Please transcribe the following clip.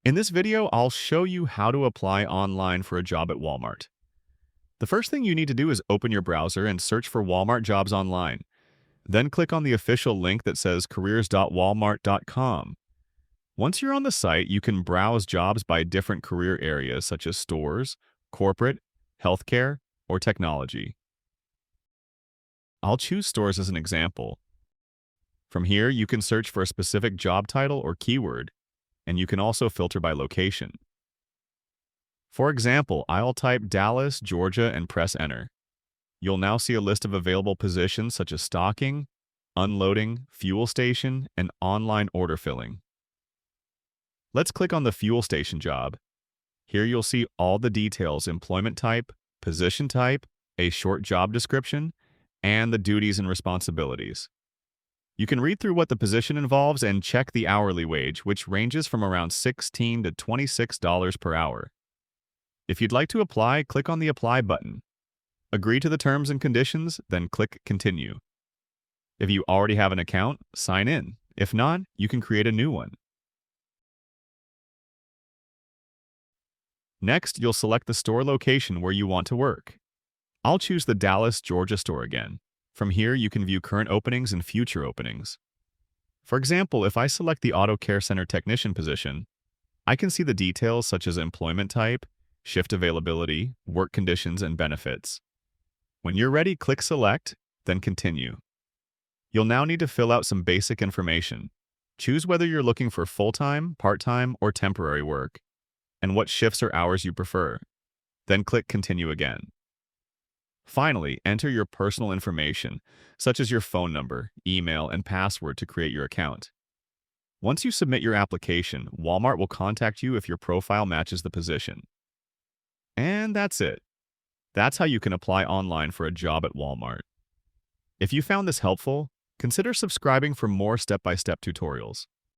In this video, I'll show you how to apply online for a job at Walmart. The first thing you need to do is open your browser and search for Walmart jobs online. Then click on the official link that says careers.walmart.com. Once you're on the site, you can browse jobs by different career areas such as stores, corporate, healthcare, or technology. I'll choose stores as an example. From here, you can search for a specific job title or keyword, and you can also filter by location. For example, I'll type Dallas, Georgia, and press Enter. You'll now see a list of available positions such as stocking, unloading, fuel station, and online order filling. Let's click on the fuel station job. Here you'll see all the details: employment type, position type, a short job description, and the duties and responsibilities. You can read through what the position involves and check the hourly wage, which ranges from around $16 to $26 per hour. If you'd like to apply, click on the Apply button. Agree to the terms and conditions, then click Continue. If you already have an account, sign in. If not, you can create a new one. Next, you'll select the store location where you want to work. I'll choose the Dallas, Georgia store again. From here, you can view current openings and future openings. For example, if I select the Auto Care Center technician position, I can see the details such as employment type, shift availability, work conditions, and benefits. When you're ready, click Select, then Continue. You'll now need to fill out some basic information. Choose whether you're looking for full-time, part-time, or temporary work, and what shifts or hours you prefer. Then click Continue again. Finally, enter your personal information, such as your phone number, email, and password to create your account. Once you submit your application, Walmart will contact you if your profile matches the position. And that's it. That's how you can apply online for a job at Walmart. If you found this helpful, consider subscribing for more step-by-step tutorials.